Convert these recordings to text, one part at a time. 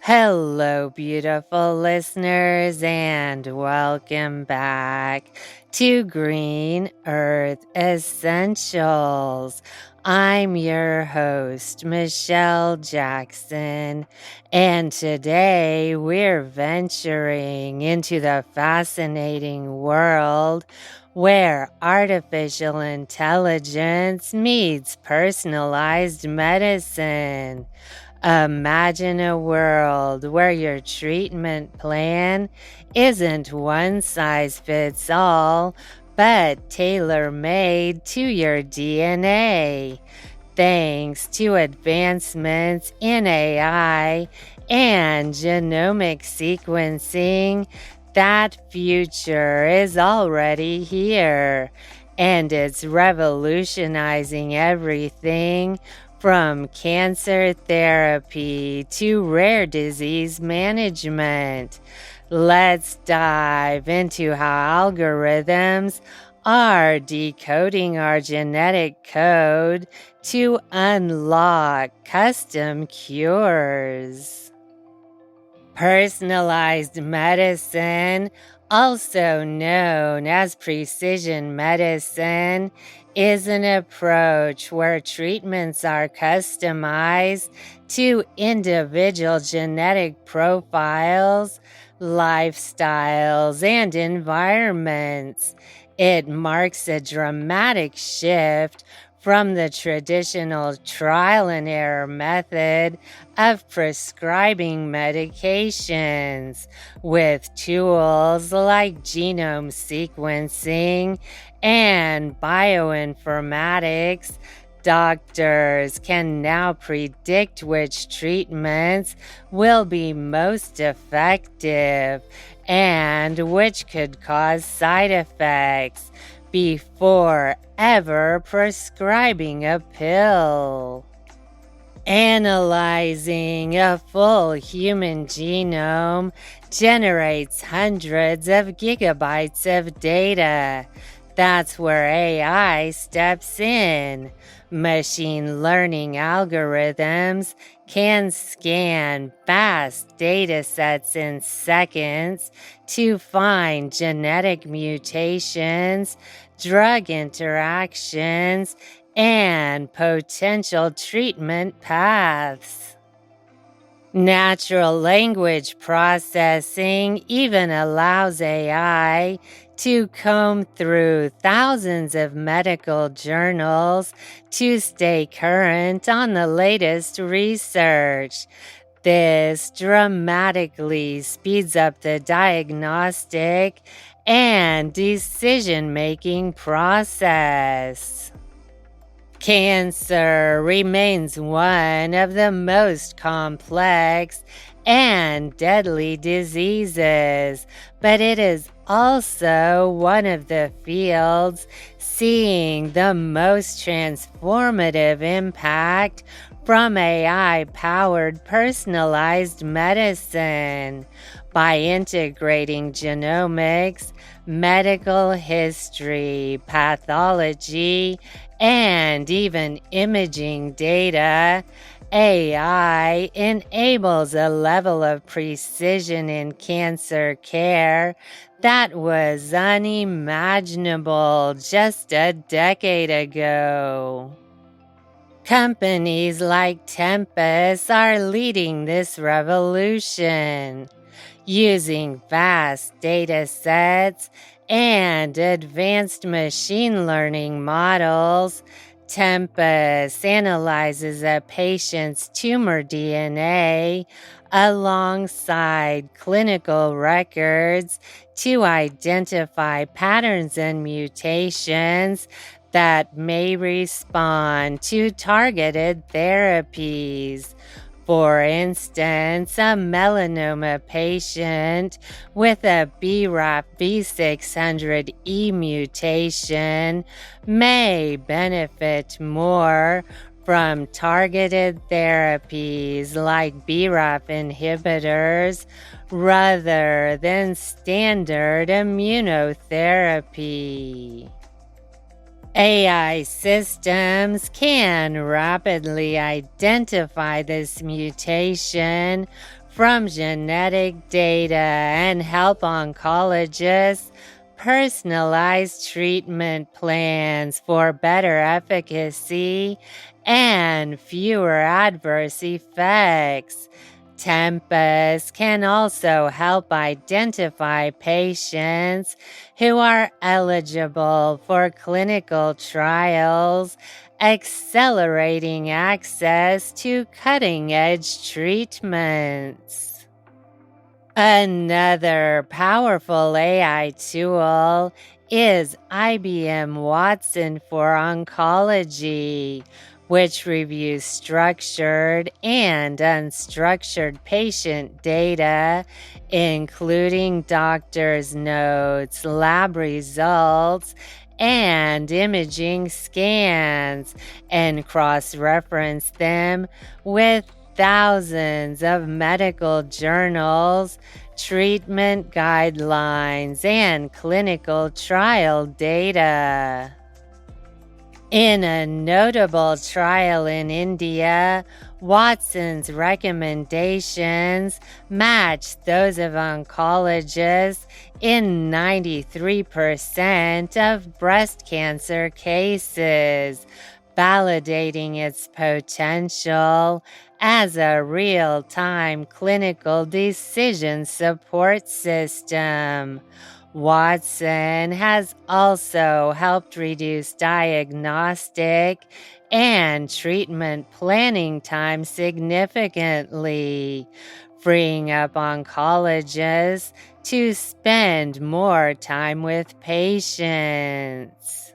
Hello, beautiful listeners, and welcome back to Green Earth Essentials. I'm your host, Michelle Jackson, and today we're venturing into the fascinating world where artificial intelligence meets personalized medicine. Imagine a world where your treatment plan isn't one size fits all, but tailor made to your DNA. Thanks to advancements in AI and genomic sequencing, that future is already here, and it's revolutionizing everything from cancer therapy to rare disease management. Let's dive into how algorithms are decoding our genetic code to unlock custom cures. Personalized medicine, also known as precision medicine, is an approach where treatments are customized to individual genetic profiles, lifestyles, and environments. It marks a dramatic shift from the traditional trial and error method of prescribing medications. With tools like genome sequencing and bioinformatics, doctors can now predict which treatments will be most effective and which could cause side effects before ever prescribing a pill. Analyzing a full human genome generates hundreds of gigabytes of data. That's where AI steps in. Machine learning algorithms can scan vast data sets in seconds to find genetic mutations, drug interactions, and potential treatment paths. Natural language processing even allows AI to comb through thousands of medical journals to stay current on the latest research. This dramatically speeds up the diagnostic and decision-making process. Cancer remains one of the most complex and deadly diseases, but it is also one of the fields seeing the most transformative impact from AI-powered personalized medicine. By integrating genomics, medical history, pathology, and even imaging data, AI enables a level of precision in cancer care that was unimaginable just a decade ago. Companies like Tempus are leading this revolution. Using vast data sets and advanced machine learning models, Tempus analyzes a patient's tumor DNA alongside clinical records to identify patterns and mutations that may respond to targeted therapies. For instance, a melanoma patient with a BRAF V600E mutation may benefit more from targeted therapies like BRAF inhibitors rather than standard immunotherapy. AI systems can rapidly identify this mutation from genetic data and help oncologists personalize treatment plans for better efficacy and fewer adverse effects. Tempus can also help identify patients who are eligible for clinical trials, accelerating access to cutting-edge treatments. Another powerful AI tool is IBM Watson for Oncology, which reviews structured and unstructured patient data, including doctors' notes, lab results, and imaging scans, and cross-reference them with thousands of medical journals, treatment guidelines, and clinical trial data. In a notable trial in India, Watson's recommendations matched those of oncologists in 93% of breast cancer cases, validating its potential as a real-time clinical decision support system. Watson has also helped reduce diagnostic and treatment planning time significantly, freeing up oncologists to spend more time with patients.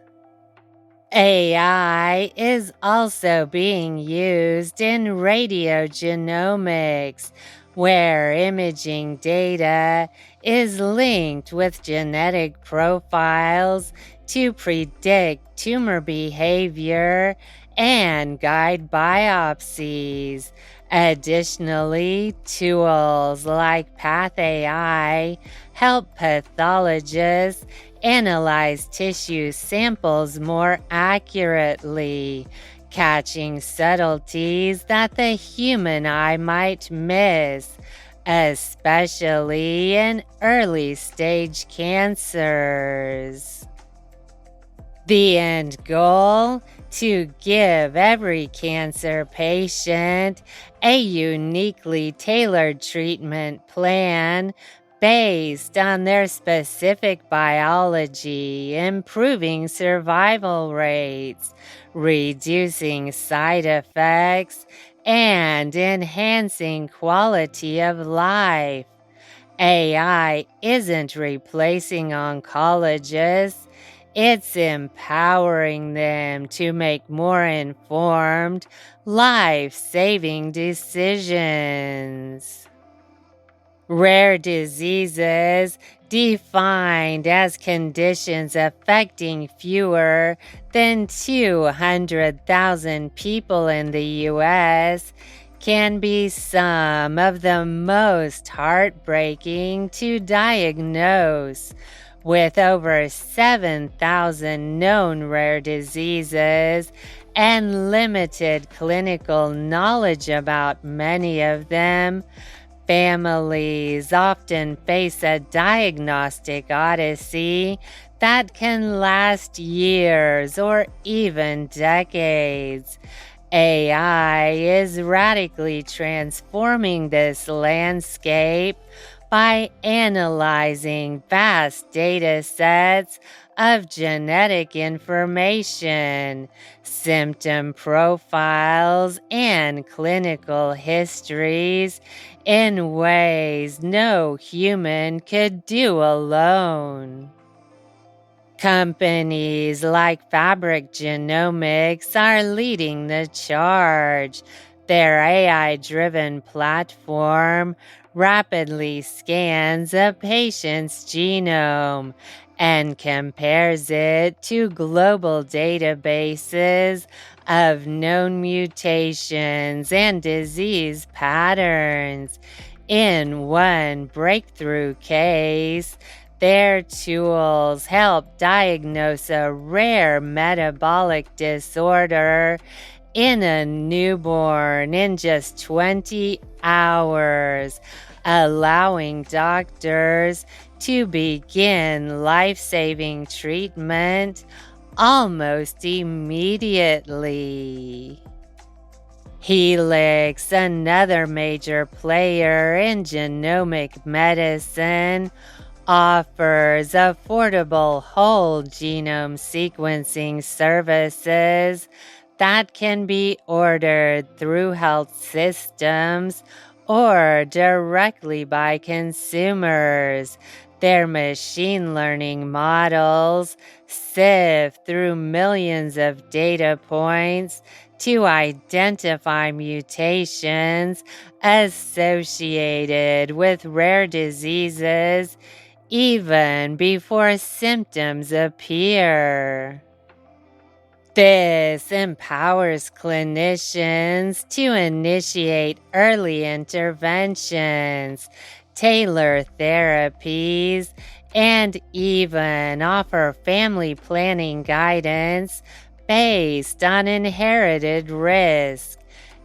AI is also being used in radiogenomics, where imaging data is linked with genetic profiles to predict tumor behavior and guide biopsies. Additionally, tools like PathAI help pathologists analyze tissue samples more accurately, catching subtleties that the human eye might miss, especially in early-stage cancers. The end goal? To give every cancer patient a uniquely tailored treatment plan based on their specific biology, improving survival rates, reducing side effects, and enhancing quality of life. AI isn't replacing oncologists. It's empowering them to make more informed, life-saving decisions. Rare diseases, defined as conditions affecting fewer than 200,000 people in the U.S., can be some of the most heartbreaking to diagnose. With over 7,000 known rare diseases and limited clinical knowledge about many of them, families often face a diagnostic odyssey that can last years or even decades. AI is radically transforming this landscape by analyzing vast data sets of genetic information, symptom profiles, and clinical histories in ways no human could do alone. Companies like Fabric Genomics are leading the charge. Their AI-driven platform rapidly scans a patient's genome and compares it to global databases of known mutations and disease patterns. In one breakthrough case, their tools help diagnose a rare metabolic disorder in a newborn in just 20 hours, allowing doctors to begin life-saving treatment almost immediately. Helix, another major player in genomic medicine, offers affordable whole genome sequencing services that can be ordered through health systems or directly by consumers. Their machine learning models sift through millions of data points to identify mutations associated with rare diseases even before symptoms appear. This empowers clinicians to initiate early interventions, tailor therapies, and even offer family planning guidance based on inherited risk.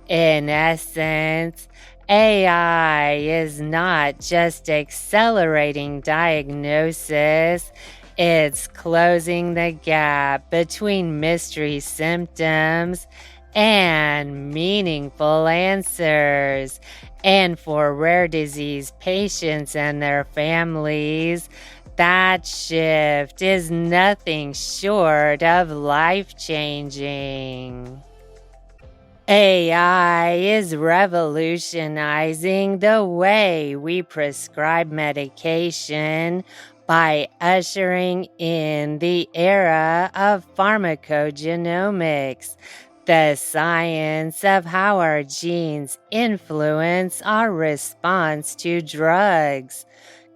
In essence, AI is not just accelerating diagnosis, it's closing the gap between mystery symptoms and meaningful answers. And for rare disease patients and their families, that shift is nothing short of life-changing. AI is revolutionizing the way we prescribe medication by ushering in the era of pharmacogenomics, the science of how our genes influence our response to drugs.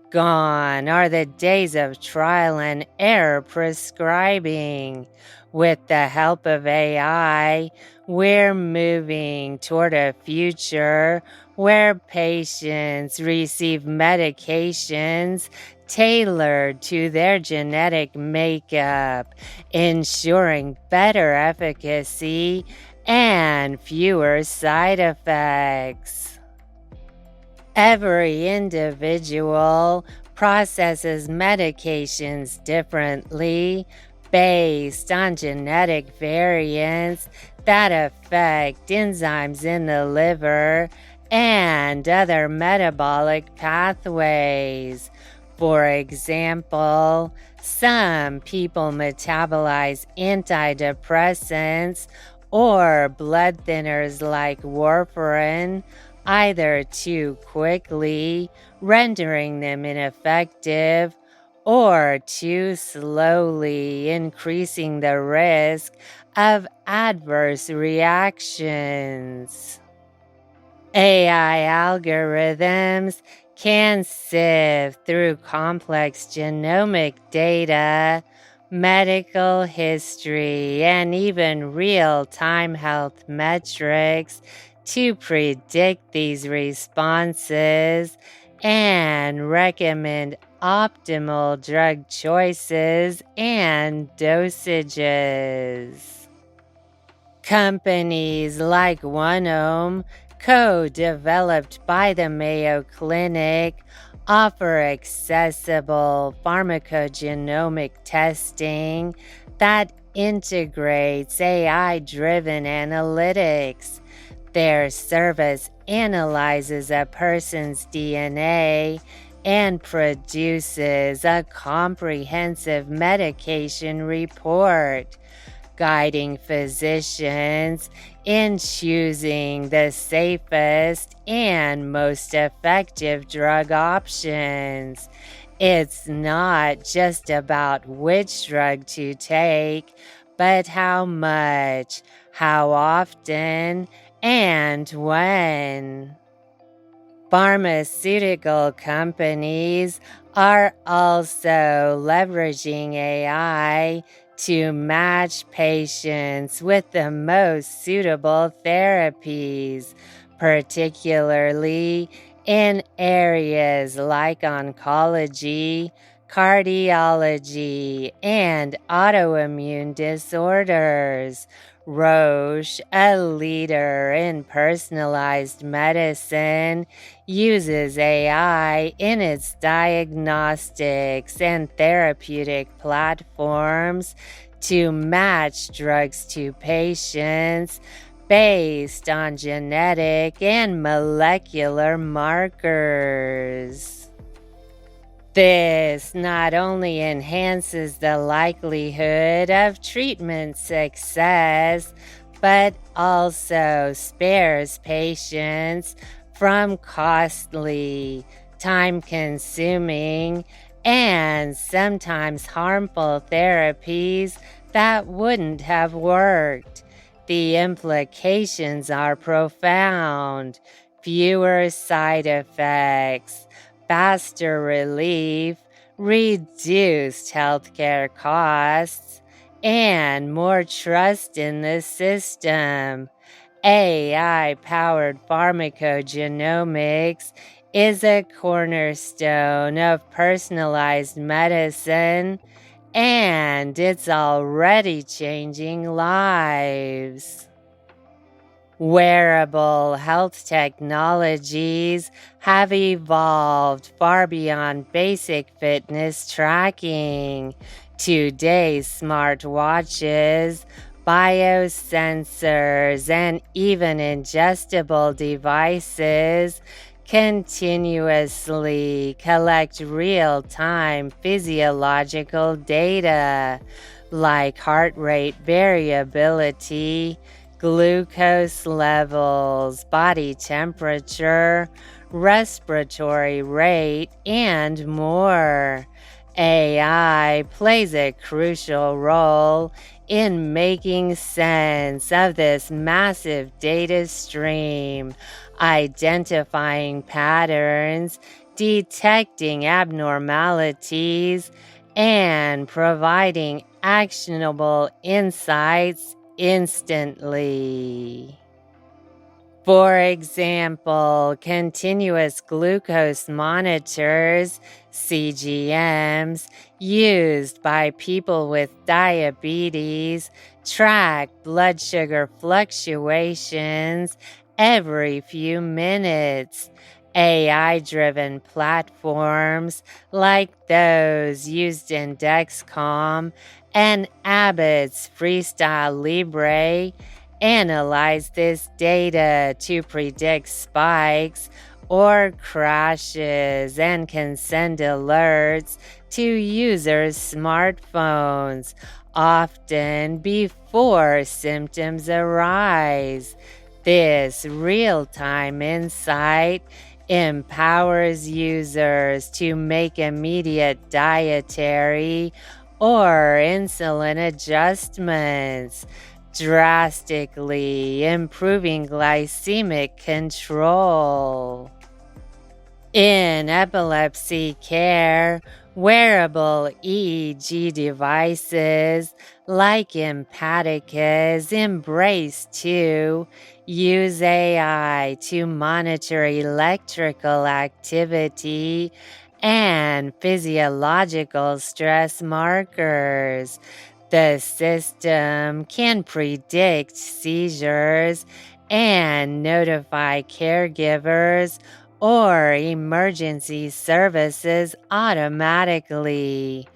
Gone are the days of trial and error prescribing. With the help of AI, we're moving toward a future where patients receive medications tailored to their genetic makeup, ensuring better efficacy and fewer side effects. Every individual processes medications differently based on genetic variants that affect enzymes in the liver and other metabolic pathways. For example, some people metabolize antidepressants or blood thinners like warfarin either too quickly, rendering them ineffective, or too slowly, increasing the risk of adverse reactions. AI algorithms can sift through complex genomic data, medical history, and even real-time health metrics to predict these responses and recommend optimal drug choices and dosages. Companies like OneOme, co-developed by the Mayo Clinic, offer accessible pharmacogenomic testing that integrates AI-driven analytics. Their service analyzes a person's DNA and produces a comprehensive medication report, guiding physicians in choosing the safest and most effective drug options. It's not just about which drug to take, but how much, how often, and when. Pharmaceutical companies are also leveraging AI to match patients with the most suitable therapies, particularly in areas like oncology, cardiology, and autoimmune disorders. Roche, a leader in personalized medicine, uses AI in its diagnostics and therapeutic platforms to match drugs to patients based on genetic and molecular markers. This not only enhances the likelihood of treatment success, but also spares patients from costly, time consuming, and sometimes harmful therapies that wouldn't have worked. The implications are profound: fewer side effects, faster relief, reduced healthcare costs, and more trust in the system. AI powered pharmacogenomics is a cornerstone of personalized medicine, and it's already changing lives. Wearable health technologies have evolved far beyond basic fitness tracking. Today's smartwatches, biosensors, and even ingestible devices continuously collect real-time physiological data like heart rate variability, glucose levels, body temperature, respiratory rate, and more. AI plays a crucial role in making sense of this massive data stream, identifying patterns, detecting abnormalities, and providing actionable insights instantly. For example, continuous glucose monitors, CGMs, used by people with diabetes, track blood sugar fluctuations every few minutes. AI-driven platforms like those used in Dexcom and Abbott's Freestyle Libre analyze this data to predict spikes or crashes and can send alerts to users' smartphones, often before symptoms arise. This real-time insight empowers users to make immediate dietary or insulin adjustments, drastically improving glycemic control. In epilepsy care, wearable EEG devices like Empatica's Embrace 2 use AI to monitor electrical activity and physiological stress markers. The system can predict seizures and notify caregivers or emergency services automatically.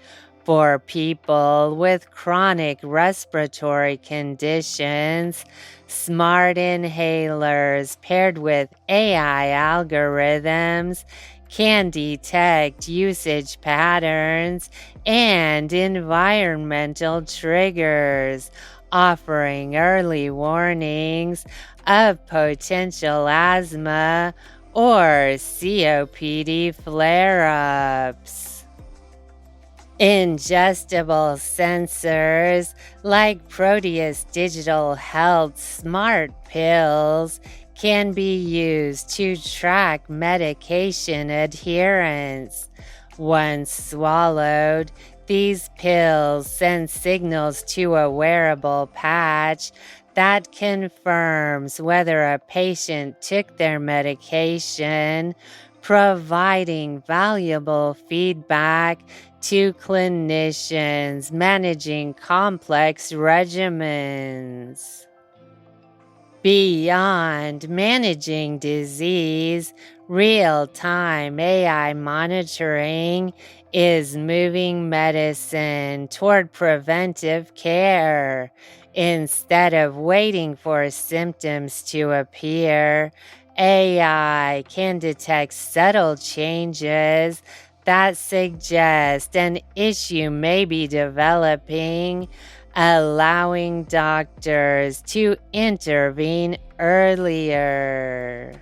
For people with chronic respiratory conditions, smart inhalers paired with AI algorithms can detect usage patterns and environmental triggers, offering early warnings of potential asthma or COPD flare-ups. Ingestible sensors like Proteus Digital Health Smart Pills can be used to track medication adherence. Once swallowed, these pills send signals to a wearable patch that confirms whether a patient took their medication, providing valuable feedback to clinicians managing complex regimens. Beyond managing disease, real-time AI monitoring is moving medicine toward preventive care. Instead of waiting for symptoms to appear, AI can detect subtle changes that suggest an issue may be developing, allowing doctors to intervene earlier.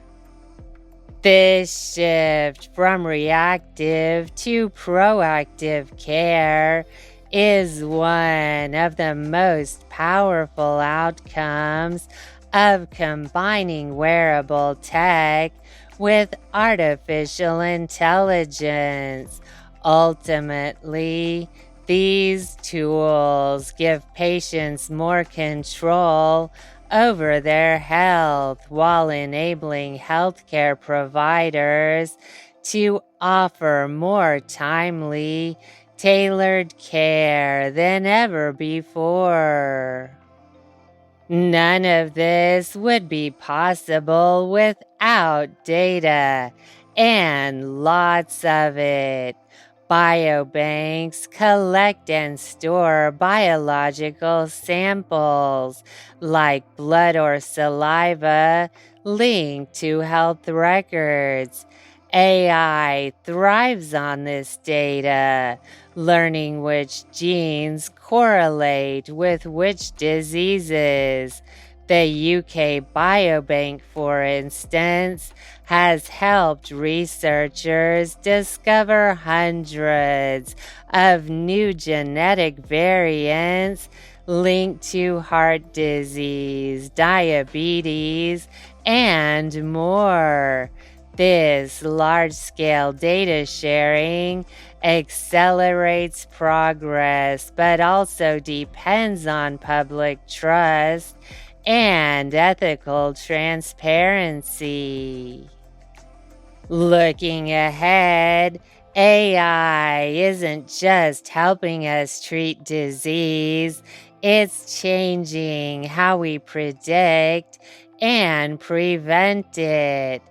This shift from reactive to proactive care is one of the most powerful outcomes of combining wearable tech with artificial intelligence. Ultimately, these tools give patients more control over their health while enabling healthcare providers to offer more timely, tailored care than ever before. None of this would be possible without data, and lots of it. Biobanks collect and store biological samples like blood or saliva linked to health records. AI thrives on this data, learning which genes correlate with which diseases. The UK Biobank, for instance, has helped researchers discover hundreds of new genetic variants linked to heart disease, diabetes, and more. This large-scale data sharing accelerates progress, but also depends on public trust and ethical transparency. Looking ahead, AI isn't just helping us treat disease, it's changing how we predict and prevent it.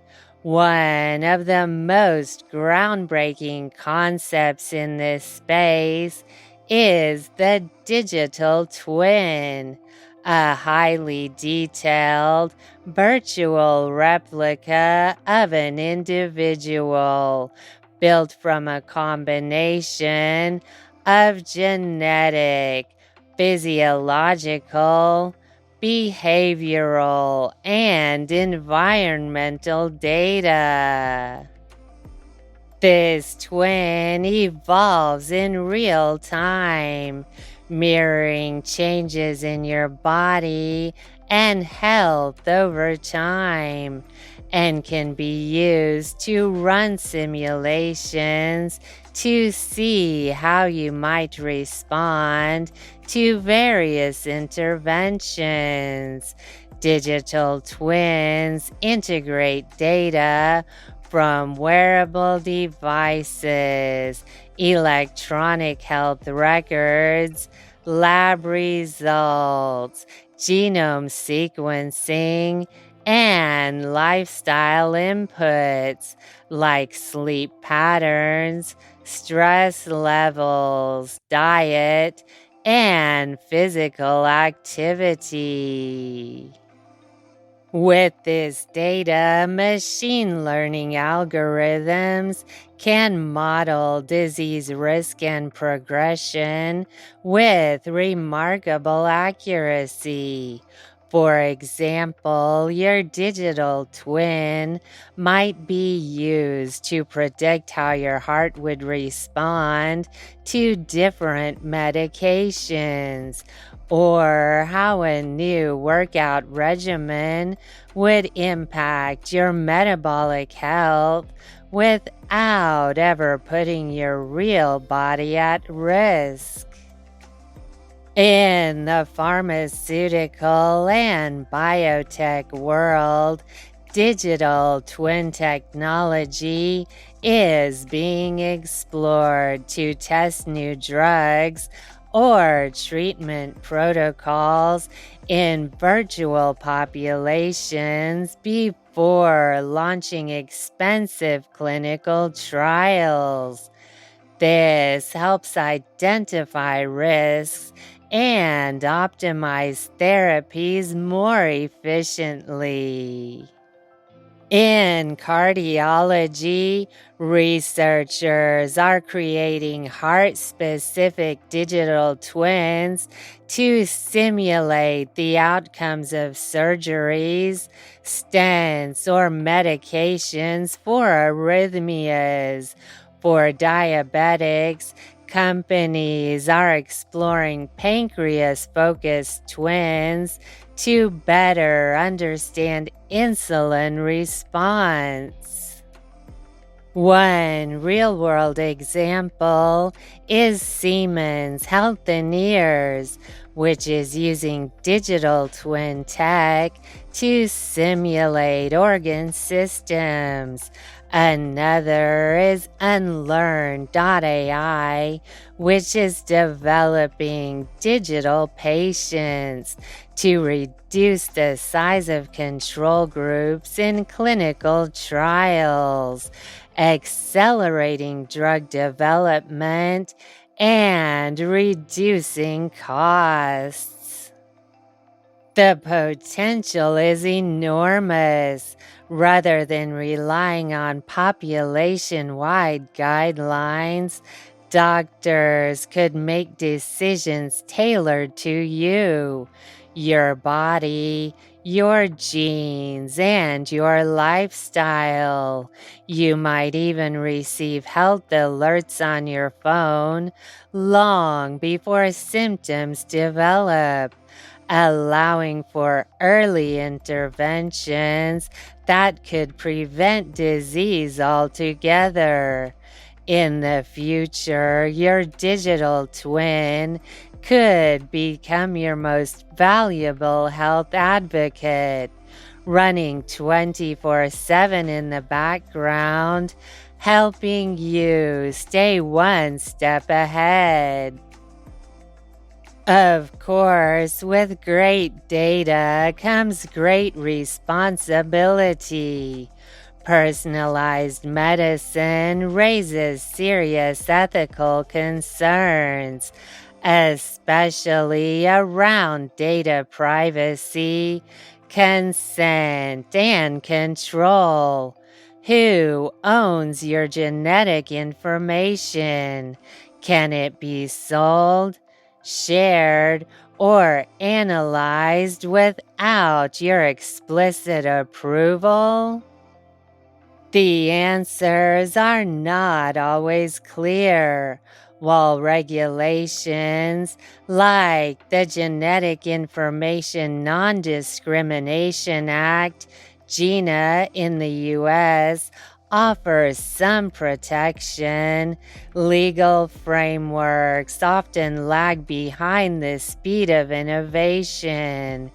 One of the most groundbreaking concepts in this space is the digital twin, a highly detailed virtual replica of an individual built from a combination of genetic, physiological, behavioral, and environmental data. This twin evolves in real time, mirroring changes in your body and health over time, and can be used to run simulations to see how you might respond to various interventions. Digital twins integrate data from wearable devices, electronic health records, lab results, genome sequencing, and lifestyle inputs like sleep patterns, stress levels, diet, and physical activity. With this data, machine learning algorithms can model disease risk and progression with remarkable accuracy. For example, your digital twin might be used to predict how your heart would respond to different medications, or how a new workout regimen would impact your metabolic health without ever putting your real body at risk. In the pharmaceutical and biotech world, digital twin technology is being explored to test new drugs or treatment protocols in virtual populations before launching expensive clinical trials. This helps identify risks and optimize therapies more efficiently. In cardiology, researchers are creating heart-specific digital twins to simulate the outcomes of surgeries, stents, or medications for arrhythmias. For diabetics, companies are exploring pancreas-focused twins to better understand insulin response. One real-world example is Siemens Healthineers, which is using digital twin tech to simulate organ systems. Another is Unlearn.ai, which is developing digital patients to reduce the size of control groups in clinical trials, accelerating drug development and reducing costs. The potential is enormous. Rather than relying on population-wide guidelines, doctors could make decisions tailored to you, your body, your genes, and your lifestyle. You might even receive health alerts on your phone long before symptoms develop, allowing for early interventions that could prevent disease altogether. In the future, your digital twin could become your most valuable health advocate, running 24/7 in the background, helping you stay one step ahead. Of course, with great data comes great responsibility. Personalized medicine raises serious ethical concerns, especially around data privacy, consent, and control. Who owns your genetic information? Can it be sold, shared, or analyzed without your explicit approval? The answers are not always clear. While regulations like the Genetic Information Non-Discrimination Act, GINA in the U.S., offers some protection, legal frameworks often lag behind the speed of innovation.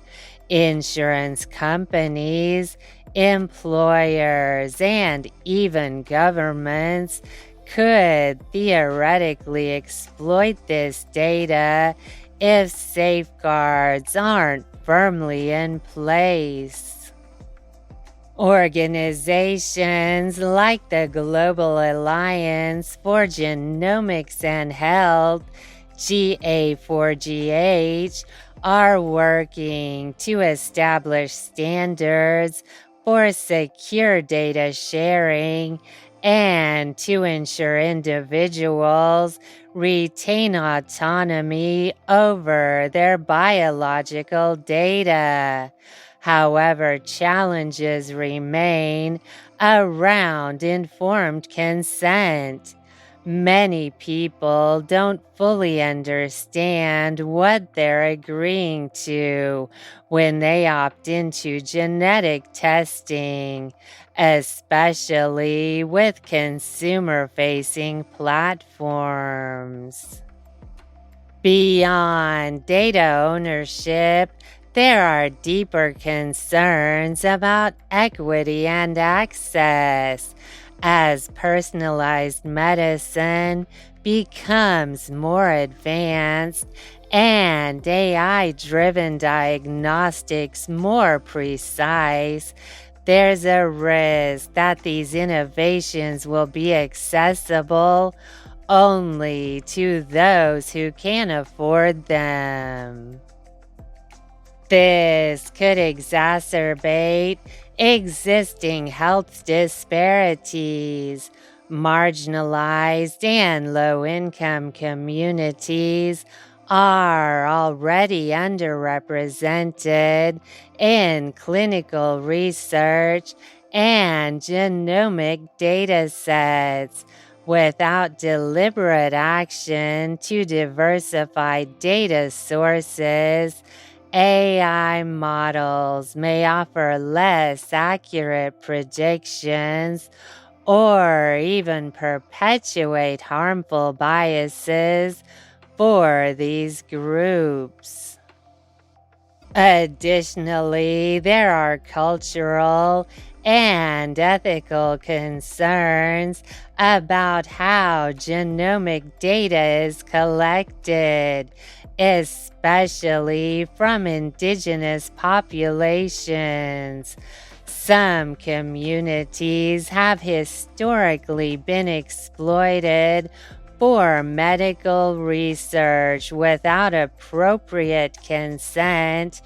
Insurance companies, employers, and even governments could theoretically exploit this data if safeguards aren't firmly in place. Organizations like the Global Alliance for Genomics and Health, GA4GH, are working to establish standards for secure data sharing and to ensure individuals retain autonomy over their biological data. However, challenges remain around informed consent. Many people don't fully understand what they're agreeing to when they opt into genetic testing, especially with consumer-facing platforms. Beyond data ownership, there are deeper concerns about equity and access as personalized medicine becomes more advanced and AI-driven diagnostics more precise. There's a risk that these innovations will be accessible only to those who can afford them. This could exacerbate existing health disparities. Marginalized and low-income communities are already underrepresented in clinical research and genomic data sets. Without deliberate action to diversify data sources, AI models may offer less accurate predictions or even perpetuate harmful biases for these groups. Additionally, there are cultural and ethical concerns about how genomic data is collected, especially from indigenous populations. Some communities have historically been exploited for medical research without appropriate consent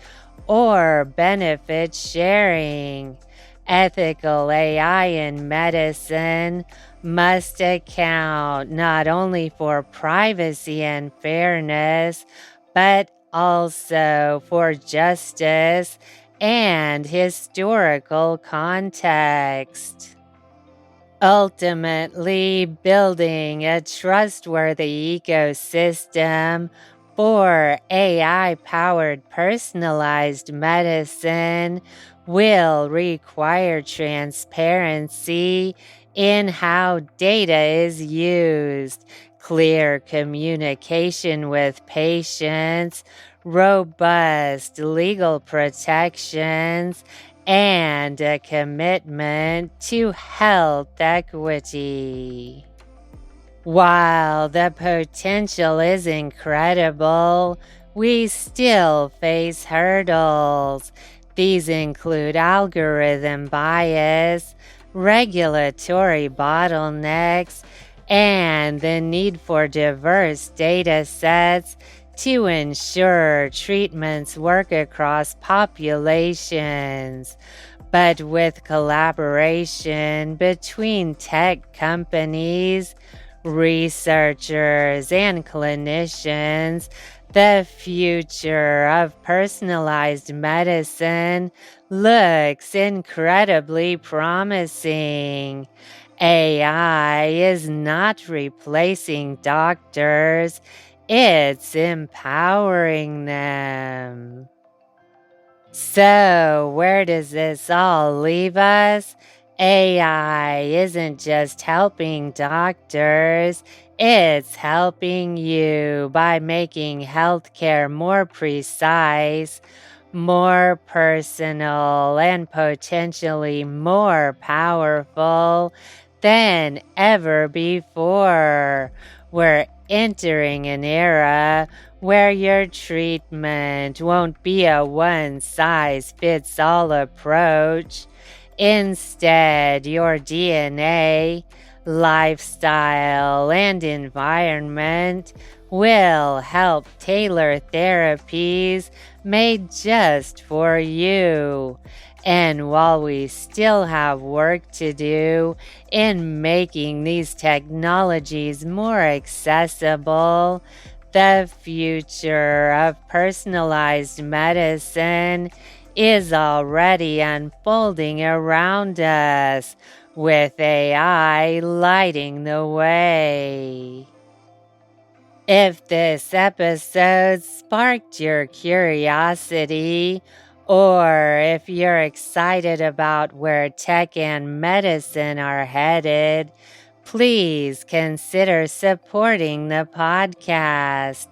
or benefit sharing. Ethical AI in medicine must account not only for privacy and fairness, but also for justice and historical context. Ultimately, building a trustworthy ecosystem for AI-powered personalized medicine will require transparency in how data is used, clear communication with patients, robust legal protections, and a commitment to health equity. While the potential is incredible, we still face hurdles. These include algorithm bias, regulatory bottlenecks, and the need for diverse data sets to ensure treatments work across populations. But with collaboration between tech companies, researchers, and clinicians, the future of personalized medicine looks incredibly promising. AI is not replacing doctors, it's empowering them. So, where does this all leave us? AI isn't just helping doctors, it's helping you by making healthcare more precise, more personal, and potentially more powerful than ever before. We're entering an era where your treatment won't be a one-size-fits-all approach. Instead, your DNA, lifestyle, and environment will help tailor therapies made just for you. And while we still have work to do in making these technologies more accessible, the future of personalized medicine is already unfolding around us, with AI lighting the way. If this episode sparked your curiosity, or if you're excited about where tech and medicine are headed, please consider supporting the podcast.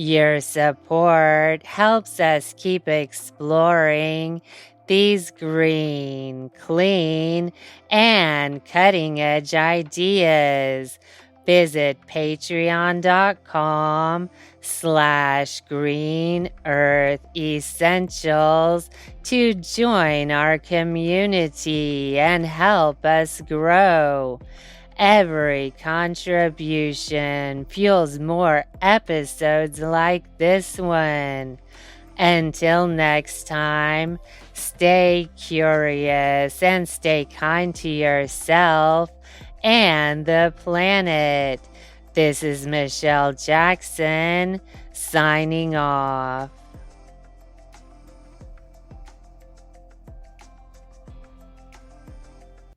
Your support helps us keep exploring these green, clean, and cutting-edge ideas. Visit patreon.com/Green Earth Essentials to join our community and help us grow. Every contribution fuels more episodes like this one. Until next time, stay curious and stay kind to yourself and the planet. This is Michelle Jackson, signing off.